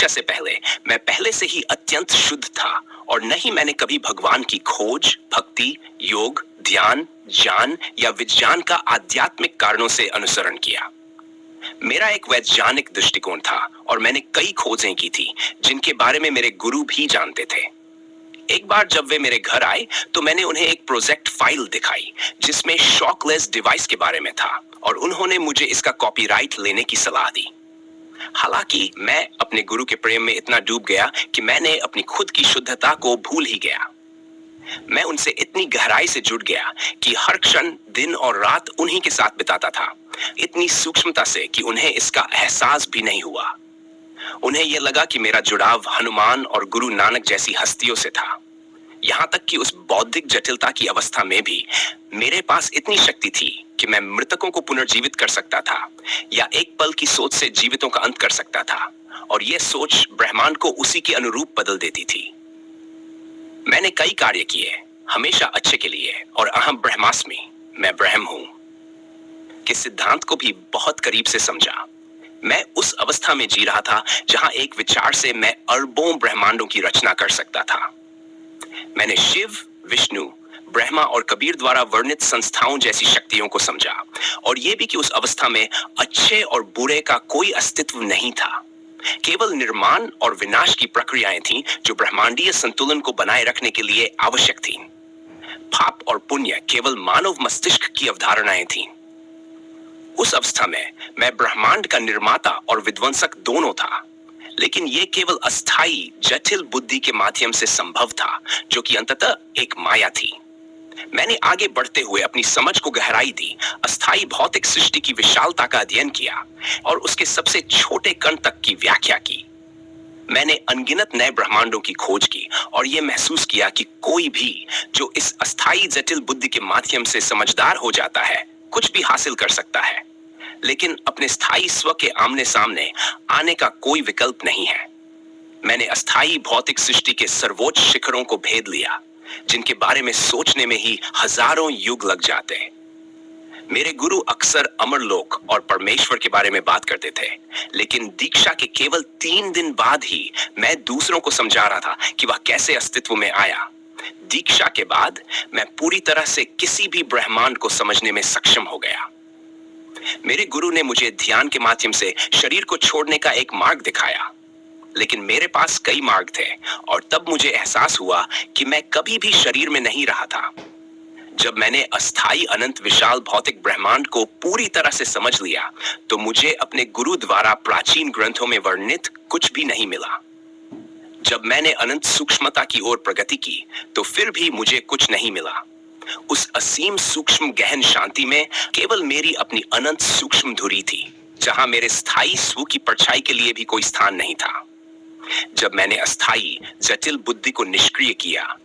दीक्षा से पहले मैं पहले से ही अत्यंत शुद्ध था और न ही मैंने कभी भगवान की खोज, भक्ति, योग, ध्यान, ज्ञान या विज्ञान का आध्यात्मिक कारणों से अनुसरण किया। मेरा एक वैज्ञानिक दृष्टिकोण था और मैंने कई खोजें की थी जिनके बारे में मेरे गुरु भी जानते थे। एक बार जब वे मेरे घर आए तो मैंने उन्हें एक प्रोजेक्ट फाइल दिखाई जिसमें शॉकलेस डिवाइस के बारे में था और उन्होंने मुझे इसका कॉपीराइट लेने की सलाह दी। हालांकि मैं अपने गुरु के प्रेम में इतना डूब गया कि मैंने अपनी खुद की शुद्धता को भूल ही गया। मैं उनसे इतनी गहराई से जुड़ गया कि हर क्षण दिन और रात उन्हीं के साथ बिताता था, इतनी सूक्ष्मता से कि उन्हें इसका एहसास भी नहीं हुआ। उन्हें यह लगा कि मेरा जुड़ाव हनुमान और गुरु नानक जैसी हस्तियों से था। यहाँ तक कि उस बौद्धिक जटिलता की अवस्था में भी मेरे पास इतनी शक्ति थी कि मैं मृतकों को पुनर्जीवित कर सकता था या एक पल की सोच से जीवितों का अंत कर सकता था, और यह सोच ब्रह्मांड को उसी के अनुरूप बदल देती थी। मैंने कई कार्य किए, हमेशा अच्छे के लिए, और अहम ब्रह्मास्मि, मैं ब्रह्म हूं, के सिद्धांत को भी बहुत करीब से समझा। मैं उस अवस्था में जी रहा था जहां एक विचार से मैं अरबों ब्रह्मांडों की रचना कर सकता था। मैंने शिव, विष्णु, ब्रह्मा और कबीर द्वारा वर्णित संस्थाओं जैसी शक्तियों को समझा, और यह भी कि उस अवस्था में अच्छे और बुरे का कोई अस्तित्व नहीं था। केवल निर्माण और विनाश की प्रक्रियाएं थीं जो ब्रह्मांडीय संतुलन को बनाए रखने के लिए आवश्यक थीं। पाप और पुण्य केवल मानव मस्तिष्क की अवधारणाएं थीं। उस अवस्था में मैं ब्रह्मांड का निर्माता और विध्वंसक दोनों था, लेकिन यह केवल अस्थाई जटिल बुद्धि के माध्यम से संभव था, जो कि अंततः एक माया थी। मैंने आगे बढ़ते हुए अपनी समझ को गहराई दी, अस्थाई भौतिक सृष्टि की विशालता का अध्ययन किया और उसके सबसे छोटे कण तक की व्याख्या की। मैंने अनगिनत नए ब्रह्मांडों की खोज की और यह महसूस किया कि कोई भी जो इस अस्थाई जटिल बुद्धि के माध्यम से समझदार हो जाता है कुछ भी हासिल कर सकता है, लेकिन अपने स्थायी स्व के आमने सामने आने का कोई विकल्प नहीं है। मैंने अस्थाई भौतिक सृष्टि के सर्वोच्च शिखरों को भेद लिया, जिनके बारे में सोचने में ही हजारों युग लग जाते। मेरे गुरु अक्सर अमरलोक और परमेश्वर के बारे में बात करते थे, लेकिन दीक्षा के केवल 3 दिन बाद ही मैं दूसरों को समझा रहा था कि वह कैसे अस्तित्व में आया। दीक्षा के बाद मैं पूरी तरह से किसी भी ब्रह्मांड को समझने में सक्षम हो गया। मेरे गुरु ने मुझे ध्यान के माध्यम से शरीर को छोड़ने का एक मार्ग दिखाया, लेकिन मेरे पास कई मार्ग थे, और तब मुझे एहसास हुआ कि मैं कभी भी शरीर में नहीं रहा था। जब मैंने अस्थाई अनंत विशाल भौतिक ब्रह्मांड को पूरी तरह से समझ लिया, तो मुझे अपने गुरु द्वारा प्राचीन ग्रंथों में वर्णित कुछ भी नहीं मिला। जब मैंने अनंत सूक्ष्मता की ओर प्रगति की, तो फिर भी मुझे कुछ नहीं मिला। उस असीम सूक्ष्म गहन शांति में केवल मेरी अपनी अनंत सूक्ष्म धुरी थी, जहां मेरे स्थायी स्व की परछाई के लिए भी कोई स्थान नहीं था। जब मैंने अस्थाई जटिल बुद्धि को निष्क्रिय किया,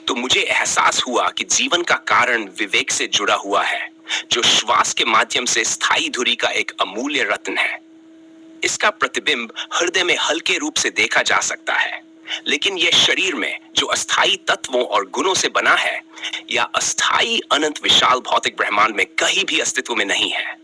तो मुझे एहसास हुआ कि जीवन का कारण विवेक से जुड़ा हुआ है, जो श्वास के माध्यम से स्थायी धुरी का एक अमूल्य रत्न है। इसका प्रतिबिंब हृदय में हल्के रूप से देखा जा सकता है, लेकिन यह शरीर में जो अस्थाई तत्वों और गुणों से बना है या अस्थाई अनंत विशाल भौतिक ब्रह्मांड में कहीं भी अस्तित्व में नहीं है।